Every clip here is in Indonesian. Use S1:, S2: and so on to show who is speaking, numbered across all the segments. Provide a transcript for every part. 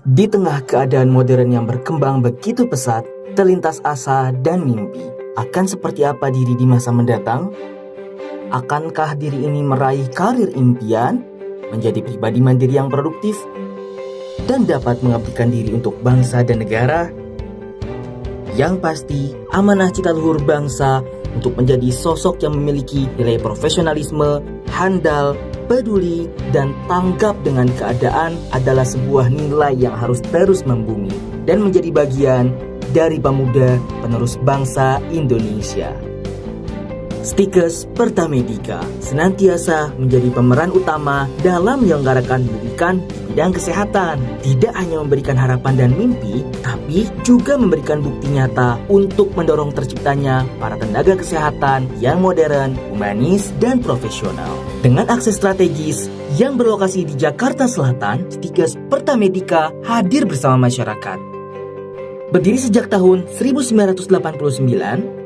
S1: Di tengah keadaan modern yang berkembang begitu pesat, terlintas asa dan mimpi. Akan seperti apa diri di masa mendatang? Akankah diri ini meraih karir impian, menjadi pribadi mandiri yang produktif, dan dapat mengabdikan diri untuk bangsa dan negara? Yang pasti, amanah cita luhur bangsa untuk menjadi sosok yang memiliki nilai profesionalisme, handal, peduli, dan tanggap dengan keadaan adalah sebuah nilai yang harus terus membumi dan menjadi bagian dari pemuda penerus bangsa Indonesia. Stikes Pertamedika senantiasa menjadi pemeran utama dalam menyelenggarakan pendidikan di bidang kesehatan. Tidak hanya memberikan harapan dan mimpi, tapi juga memberikan bukti nyata untuk mendorong terciptanya para tenaga kesehatan yang modern, humanis, dan profesional. Dengan akses strategis yang berlokasi di Jakarta Selatan, Stikes Pertamedika hadir bersama masyarakat. Berdiri sejak tahun 1989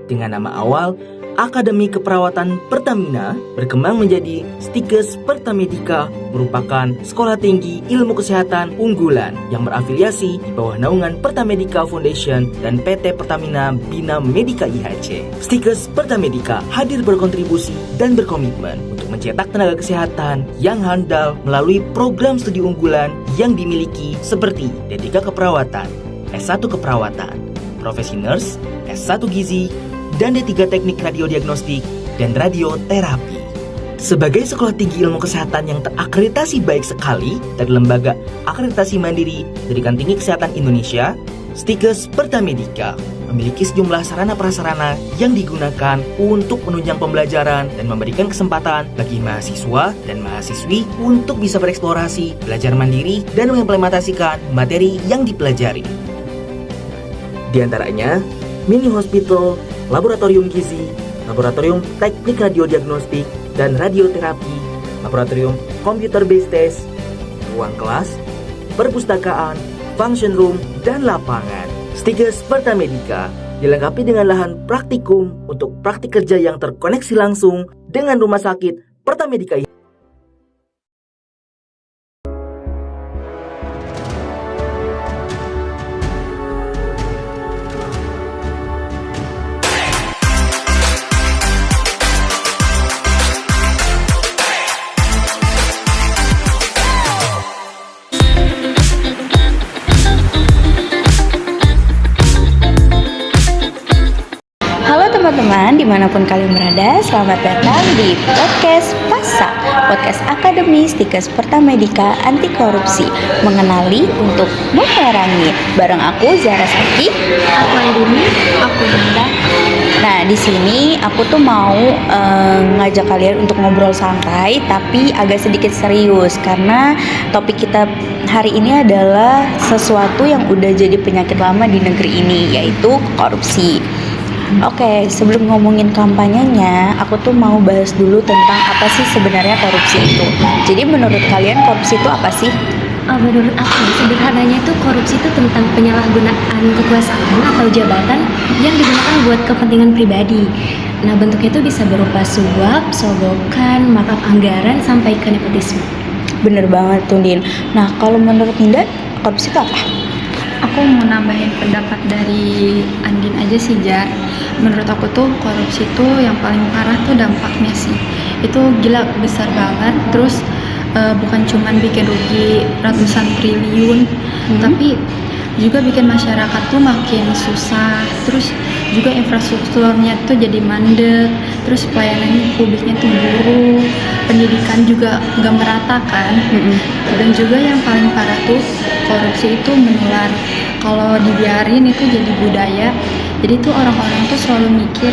S1: dengan nama awal Akademi Keperawatan Pertamina, berkembang menjadi Stikes Pertamedika, merupakan sekolah tinggi ilmu kesehatan unggulan yang berafiliasi di bawah naungan Pertamedika Foundation dan PT Pertamina Bina Medica IHC. Stikes Pertamedika hadir berkontribusi dan berkomitmen untuk mencetak tenaga kesehatan yang handal melalui program studi unggulan yang dimiliki seperti D3 Keperawatan, S1 Keperawatan, Profesi Nurse, S1 Gizi, dan D3 Teknik Radiodiagnostik dan Radioterapi. Sebagai sekolah tinggi ilmu kesehatan yang terakreditasi baik sekali dari Lembaga Akreditasi Mandiri Pendidikan Tinggi Kesehatan Indonesia, Stikes Pertamedika memiliki sejumlah sarana prasarana yang digunakan untuk menunjang pembelajaran dan memberikan kesempatan bagi mahasiswa dan mahasiswi untuk bisa bereksplorasi, belajar mandiri, dan mengimplementasikan materi yang dipelajari. Di antaranya, mini hospital, laboratorium gizi, laboratorium teknik radiodiagnostik dan radioterapi, laboratorium computer based test, ruang kelas, perpustakaan, function room, dan lapangan. Stikes Pertamedika dilengkapi dengan lahan praktikum untuk praktik kerja yang terkoneksi langsung dengan rumah sakit Pertamedika.
S2: Teman-teman, dimanapun kalian berada, selamat datang di podcast PASA, podcast Akademi Stikes Pertamedika Anti Korupsi, mengenali untuk memerangi. Bareng aku Zara Saki,
S3: aku Andini, aku Nanda.
S2: Nah, di sini aku tuh mau ngajak kalian untuk ngobrol santai, tapi agak sedikit serius karena topik kita hari ini adalah sesuatu yang udah jadi penyakit lama di negeri ini, yaitu korupsi. Oke, sebelum ngomongin kampanyenya, aku tuh mau bahas dulu tentang apa sih sebenarnya korupsi itu. Jadi menurut kalian korupsi itu apa sih?
S3: Menurut aku, sederhananya itu korupsi itu tentang penyalahgunaan kekuasaan atau jabatan yang digunakan buat kepentingan pribadi. Nah, bentuknya itu bisa berupa suap, sogokan, markup anggaran, sampai ke nepotisme.
S2: Bener banget tuh, Din. Nah, kalau menurut Ninda, korupsi itu apa?
S4: Aku mau nambahin pendapat dari Andin aja sih, Jar. Menurut aku tuh korupsi tuh yang paling parah tuh dampaknya sih. Itu gila besar banget. Terus bukan cuman bikin rugi ratusan triliun, tapi juga bikin masyarakat tuh makin susah. Terus juga infrastrukturnya tuh jadi mandek. Terus pelayanan publiknya tuh buruk. Pendidikan juga nggak merata kan. Dan juga yang paling parah tuh korupsi itu menular. Kalau dibiarin itu jadi budaya. Jadi tuh orang-orang tuh selalu mikir,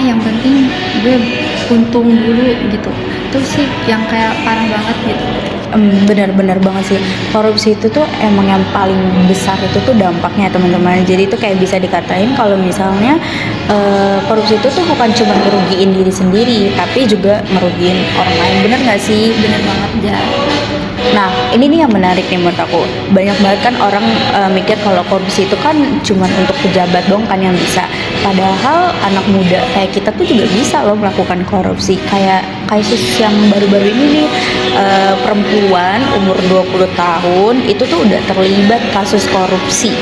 S4: yang penting gue untung dulu gitu. Itu sih yang kayak parah banget gitu.
S2: Benar-benar banget sih. Korupsi itu tuh emang yang paling besar itu tuh dampaknya, teman-teman. Jadi itu kayak bisa dikatain kalau misalnya korupsi itu tuh bukan cuma merugiin diri sendiri, tapi juga merugiin orang lain. Bener nggak sih?
S4: Bener banget, ya.
S2: Nah, ini nih yang menarik nih menurut aku. Banyak banget kan orang mikir kalau korupsi itu kan cuma untuk pejabat dong kan yang bisa. Padahal anak muda kayak kita tuh juga bisa loh melakukan korupsi. Kayak kasus yang baru-baru ini nih, perempuan umur 20 tahun itu tuh udah terlibat kasus korupsi.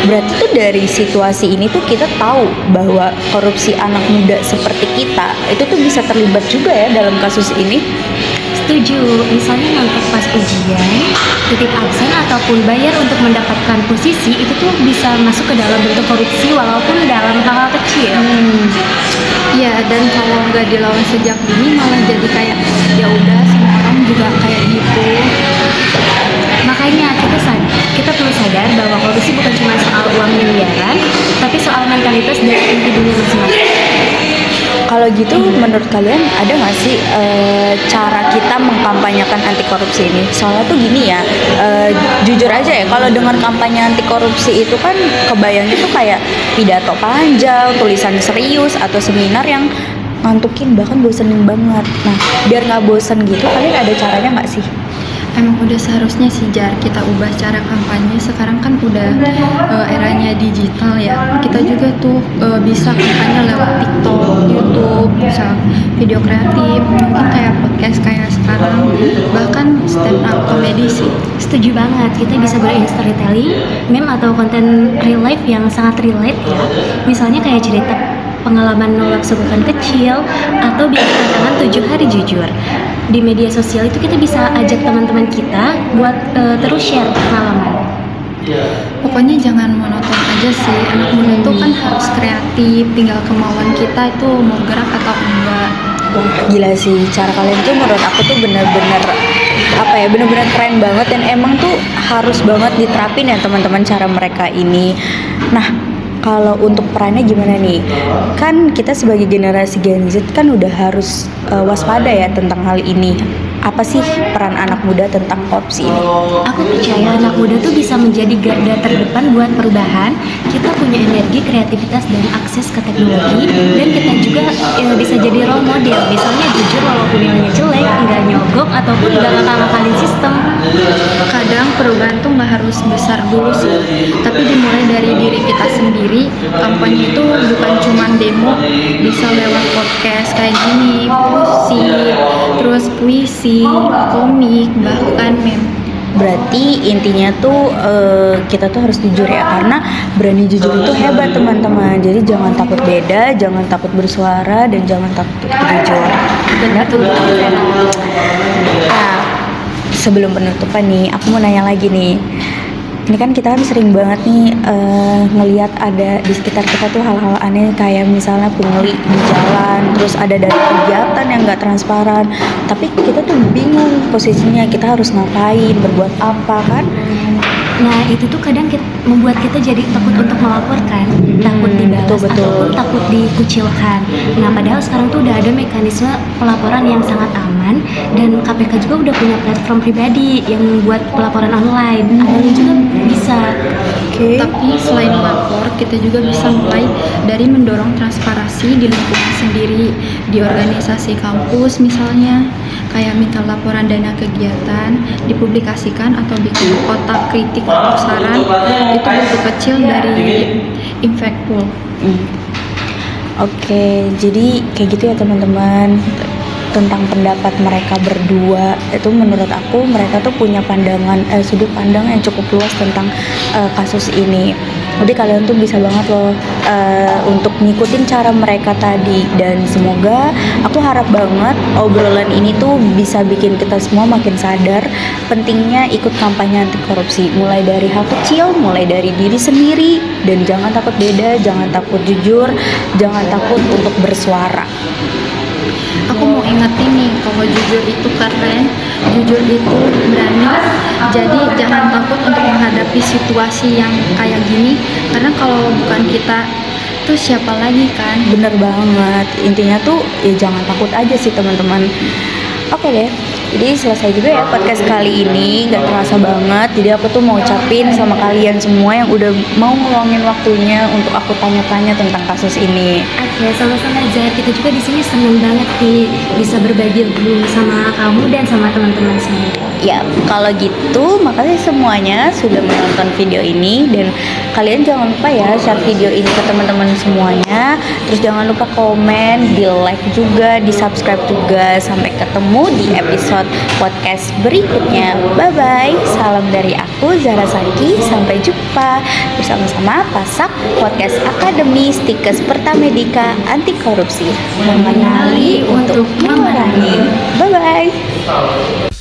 S2: Berarti tuh dari situasi ini tuh kita tahu bahwa korupsi anak muda seperti kita itu tuh bisa terlibat juga ya dalam kasus ini.
S3: Setuju, misalnya nonton pas ujian, titip absen ataupun bayar untuk mendapatkan posisi itu tuh bisa masuk ke dalam bentuk korupsi walaupun dalam hal-hal kecil.
S4: Iya, dan kalau nggak dilawan sejak dini malah jadi kayak ya udah semua orang juga kayak gitu.
S3: Makanya kita perlu sadar bahwa korupsi bukan cuma soal uang miliaran, tapi soal mentalitas dan individunya masing-masing.
S2: Kalau gitu menurut kalian ada nggak sih cara kita mengkampanyekan anti korupsi ini? Soalnya tuh gini ya, jujur aja ya, kalau dengar kampanye anti korupsi itu kan kebayangnya tuh kayak pidato panjang, tulisan serius, atau seminar yang ngantukin bahkan bosenin banget. Nah, biar nggak bosen gitu, kalian ada caranya nggak sih?
S4: Emang udah seharusnya sih Jar kita ubah cara kampanye. Sekarang kan udah eranya digital ya. Kita juga tuh bisa kampanye lewat TikTok, YouTube, bisa video kreatif, mungkin kayak podcast kayak sekarang, bahkan stand up comedy sih.
S3: Setuju banget, kita bisa gunain storytelling, meme atau konten real life yang sangat relate ya. Misalnya kayak cerita pengalaman nolak sogokan kecil atau bikin tantangan 7 hari jujur. Di media sosial itu kita bisa ajak teman-teman kita buat terus share pengalaman.
S4: Pokoknya jangan monoton aja sih. Anak muda tuh kan harus kreatif, tinggal kemauan kita itu mau gerak atau enggak.
S2: Wah, gila sih, cara kalian tuh menurut aku tuh bener-bener apa ya, bener-bener keren banget, dan emang tuh harus banget diterapin ya teman-teman cara mereka ini. Nah, kalau untuk perannya gimana nih? Kan kita sebagai generasi Gen Z kan udah harus waspada ya tentang hal ini. Apa sih peran anak muda tentang korupsi ini?
S3: Aku percaya anak muda tuh bisa menjadi garda terdepan buat perubahan. Kita punya energi, kreativitas, dan akses ke teknologi, dan kita juga bisa jadi role model. Misalnya jujur walaupun nilainya jelek, nggak nyogok ataupun nggak ngakal-ngakalin sistem.
S4: Kadang perubahan tuh nggak harus besar dulu sih, tapi dimulai dari diri kita sendiri. Kampanye itu bukan cuma demo, bisa lewat podcast kayak gini, terus puisi, komik, bahkan meme.
S2: Berarti intinya tuh kita tuh harus jujur ya, karena berani jujur itu hebat teman-teman. Jadi jangan takut beda, jangan takut bersuara, dan jangan takut jujur. Benar tuh. Nah, sebelum penutupan nih, aku mau nanya lagi nih. Ini kan kita kan sering banget nih ngelihat ada di sekitar kita tuh hal-hal aneh, kayak misalnya pungli di jalan, terus ada dari kegiatan yang nggak transparan, tapi kita tuh bingung posisinya, kita harus ngapain, berbuat apa kan?
S3: Nah itu tuh kadang membuat kita jadi takut untuk melaporkan, takut dibalas
S2: betul.
S3: ataupun takut dikucilkan. Nah padahal sekarang tuh udah ada mekanisme pelaporan yang sangat aman, dan KPK juga udah punya platform pribadi yang membuat pelaporan online. Ada juga bisa.
S4: Tapi selain lapor, kita juga bisa mulai dari mendorong transparansi di lingkungan sendiri, di organisasi kampus misalnya, kayak minta laporan dana kegiatan, dipublikasikan atau bikin kotak kritik atau saran. Itu bentuk kecil dari impact pool.
S2: Oke, jadi kayak gitu ya teman-teman. Tentang pendapat mereka berdua, itu menurut aku mereka tuh punya pandangan, sudut pandang yang cukup luas tentang kasus ini. Jadi kalian tuh bisa banget loh untuk ngikutin cara mereka tadi, dan semoga aku harap banget obrolan ini tuh bisa bikin kita semua makin sadar pentingnya ikut kampanye anti korupsi, mulai dari hal kecil, mulai dari diri sendiri, dan jangan takut beda, jangan takut jujur, jangan takut untuk bersuara.
S4: Aku mau ingetin nih, kalau jujur itu keren, jujur itu berani. Jadi jangan takut untuk menghadapi situasi yang kayak gini, karena kalau bukan kita tuh siapa lagi kan?
S2: Bener banget, intinya tuh ya jangan takut aja sih teman-teman. Oke deh, jadi selesai juga ya podcast kali ini, gak terasa banget. Jadi aku tuh mau ucapin sama kalian semua yang udah mau ngeluangin waktunya untuk aku tanya-tanya tentang kasus ini.
S3: Oke, sama-sama Zah. Kita juga di sini seneng banget bisa berbagi ilmu sama kamu dan sama teman-teman semua.
S2: Ya, kalau gitu makasih semuanya sudah menonton video ini, dan kalian jangan lupa ya share video ini ke teman-teman semuanya. Terus jangan lupa komen, di like juga, di subscribe juga. Sampai ketemu di episode podcast berikutnya. Bye bye. Salam dari aku Zara Saki. Sampai jumpa bersama-sama Pasak Podcast Akademi Stikes Pertamedika Anti Korupsi, mengenali untuk memerangi. Bye bye.